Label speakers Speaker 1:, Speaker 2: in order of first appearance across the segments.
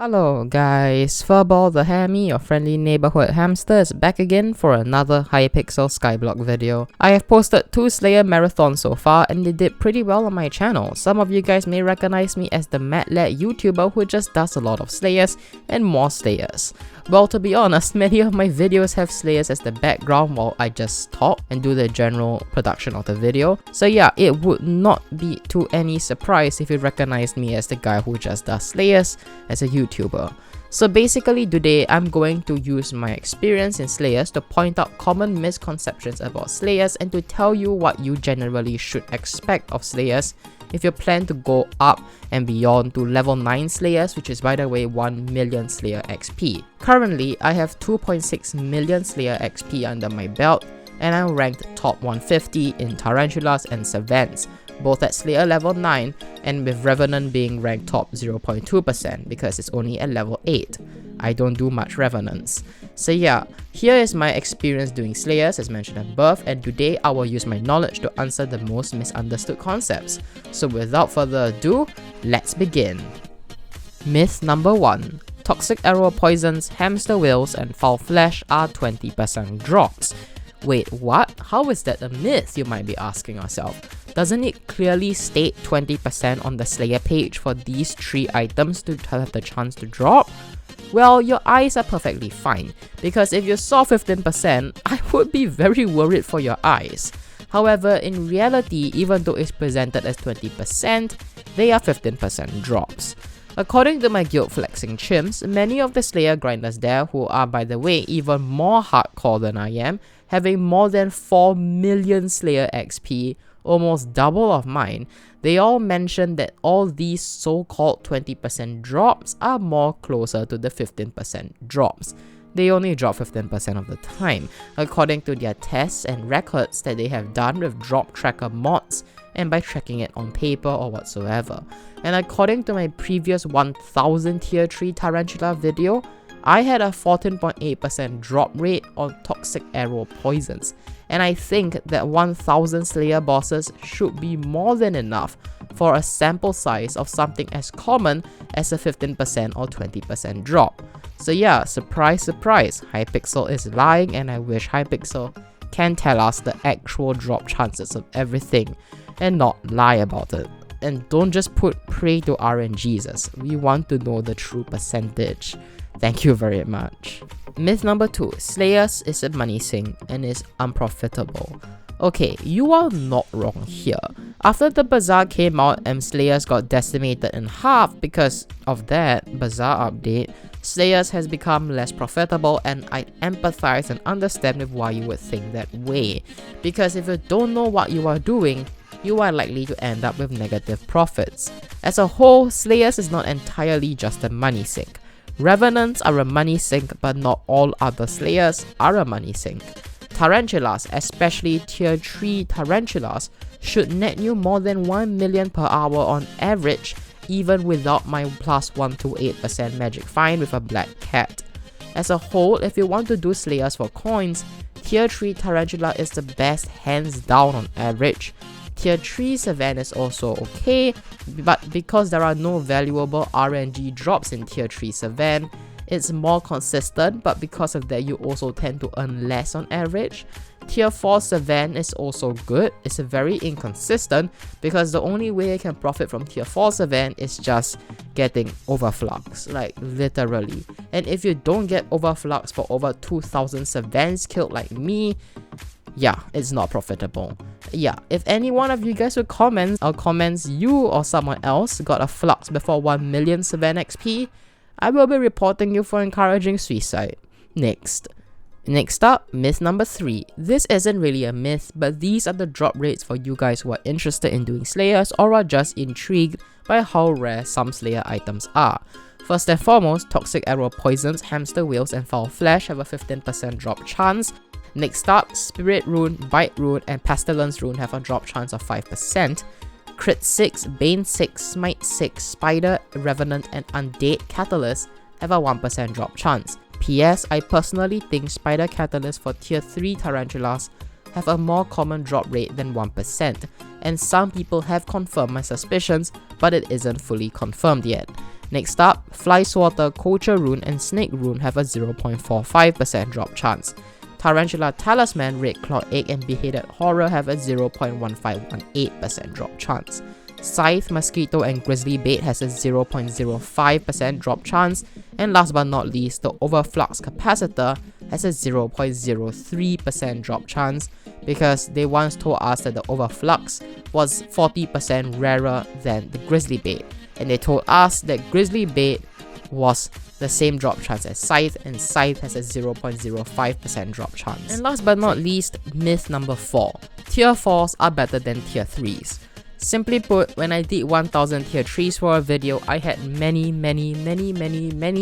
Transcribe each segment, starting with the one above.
Speaker 1: Hello guys, Furball the Hammy, your friendly neighborhood hamster, is back again for another Hypixel Skyblock video. I have posted 2 Slayer marathons so far and they did pretty well on my channel. Some of you guys may recognize me as the mad-lad YouTuber who just does a lot of Slayers and more Slayers. Well, to be honest, many of my videos have Slayers as the background while I just talk and do the general production of the video. So yeah, it would not be to any surprise if you recognized me as the guy who just does Slayers as a YouTuber. So basically today, I'm going to use my experience in Slayers to point out common misconceptions about Slayers and to tell you what you generally should expect of Slayers if you plan to go up and beyond to level 9 Slayers, which is by the way 1 million Slayer XP. Currently, I have 2.6 million Slayer XP under my belt and I'm ranked top 150 in Tarantulas and Savants, both at Slayer level 9 and with Revenant being ranked top 0.2% because it's only at level 8. I don't do much Revenants. So yeah, here is my experience doing Slayers as mentioned above, and today I will use my knowledge to answer the most misunderstood concepts. So without further ado, let's begin. Myth number 1. Toxic arrow poisons, hamster wheels and foul flesh are 20% drops. Wait, what? How is that a myth, you might be asking yourself? Doesn't it clearly state 20% on the Slayer page for these 3 items to have the chance to drop? Well, your eyes are perfectly fine, because if you saw 15%, I would be very worried for your eyes. However, in reality, even though it's presented as 20%, they are 15% drops. According to my guild flexing chimps, many of the Slayer grinders there, who are by the way even more hardcore than I am, having more than 4 million Slayer XP, almost double of mine, they all mention that all these so-called 20% drops are more closer to the 15% drops. They only drop 15% of the time, according to their tests and records that they have done with drop tracker mods and by tracking it on paper or whatsoever. And according to my previous 1000 tier 3 Tarantula video, I had a 14.8% drop rate on toxic arrow poisons, and I think that 1000 Slayer bosses should be more than enough for a sample size of something as common as a 15% or 20% drop. So yeah, surprise surprise, Hypixel is lying, and I wish Hypixel can tell us the actual drop chances of everything and not lie about it. And don't just pray to RNGs, we want to know the true percentage. Thank you very much. Myth number 2. Slayers is a money sink and is unprofitable. Okay, you are not wrong here. After the Bazaar came out and Slayers got decimated in half because of that Bazaar update, Slayers has become less profitable, and I empathize and understand with why you would think that way. Because if you don't know what you are doing, you are likely to end up with negative profits. As a whole, Slayers is not entirely just a money sink. Revenants are a money sink, but not all other Slayers are a money sink. Tarantulas, especially tier 3 Tarantulas, should net you more than 1 million per hour on average, even without my plus 128% magic find with a black cat. As a whole, if you want to do Slayers for coins, tier 3 Tarantula is the best hands down on average. Tier 3 Savant is also okay, but because there are no valuable RNG drops in Tier 3 Savant, it's more consistent, but because of that you also tend to earn less on average. Tier 4 Savant is also good, it's very inconsistent because the only way I can profit from Tier 4 Savant is just getting overflux, like literally. And if you don't get overflux for over 2000 Savants killed like me, yeah, it's not profitable. Yeah, if any one of you guys would comment or comments you or someone else got a flux before 1 million Savant XP, I will be reporting you for encouraging suicide. Next up, myth number 3. This isn't really a myth, but these are the drop rates for you guys who are interested in doing Slayers or are just intrigued by how rare some Slayer items are. First and foremost, toxic arrow poisons, hamster wheels and foul flesh have a 15% drop chance. Next up, Spirit Rune, Bite Rune and Pestilence Rune have a drop chance of 5%. Crit 6, Bane 6, Smite 6, Spider, Revenant and Undead Catalyst have a 1% drop chance. PS, I personally think Spider Catalyst for tier 3 Tarantulas have a more common drop rate than 1%, and some people have confirmed my suspicions, but it isn't fully confirmed yet. Next up, Fly Swatter, Culture Rune and Snake Rune have a 0.45% drop chance. Tarantula, Talisman, Red Claw Egg and Beheaded Horror have a 0.1518% drop chance. Scythe, Mosquito and Grizzly Bait has a 0.05% drop chance, and last but not least, the Overflux Capacitor has a 0.03% drop chance because they once told us that the Overflux was 40% rarer than the Grizzly Bait, and they told us that Grizzly Bait was the same drop chance as Scythe, and Scythe has a 0.05% drop chance. And last but not least, myth number 4. Tier 4s are better than Tier 3s. Simply put, when I did 1000 Tier 3s for a video, I had many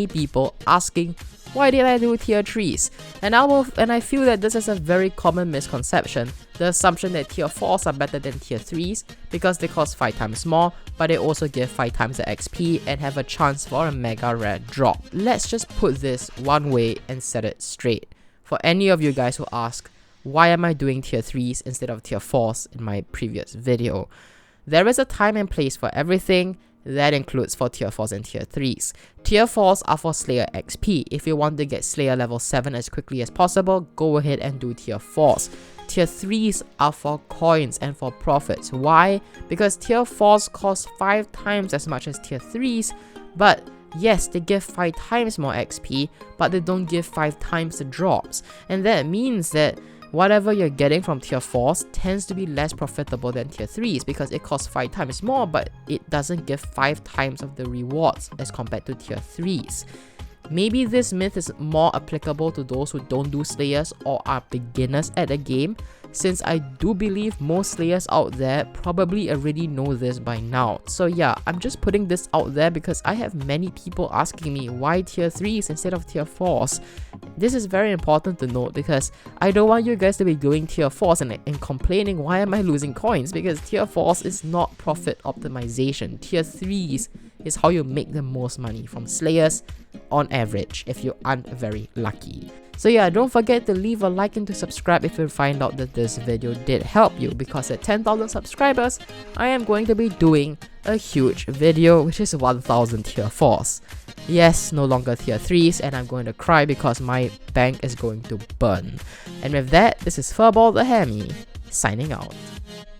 Speaker 1: people asking why did I do Tier 3s? And I feel that this is a very common misconception, the assumption that Tier 4s are better than Tier 3s because they cost 5 times more, but they also give 5 times the XP and have a chance for a mega rare drop. Let's just put this one way and set it straight. For any of you guys who ask, why am I doing Tier 3s instead of Tier 4s in my previous video? There is a time and place for everything. That includes for Tier 4s and Tier 3s. Tier 4s are for Slayer XP. If you want to get Slayer level 7 as quickly as possible, go ahead and do Tier 4s. Tier 3s are for coins and for profits. Why? Because Tier 4s cost 5 times as much as Tier 3s, but yes, they give 5 times more XP, but they don't give 5 times the drops. And that means that whatever you're getting from Tier 4s tends to be less profitable than Tier 3s because it costs 5 times more, but it doesn't give 5 times of the rewards as compared to Tier 3s. Maybe this myth is more applicable to those who don't do Slayers or are beginners at the game, since I do believe most Slayers out there probably already know this by now. So yeah, I'm just putting this out there because I have many people asking me why Tier 3s instead of Tier 4s. This is very important to note because I don't want you guys to be doing Tier 4s and complaining why am I losing coins, because Tier 4s is not profit optimization. Tier 3s is how you make the most money from Slayers on average if you aren't very lucky. So yeah, don't forget to leave a like and to subscribe if you find out that this video did help you, because at 10,000 subscribers, I am going to be doing a huge video, which is 1000 Tier 4s. Yes, no longer Tier 3s, and I'm going to cry because my bank is going to burn. And with that, this is Furball the Hammy, signing out.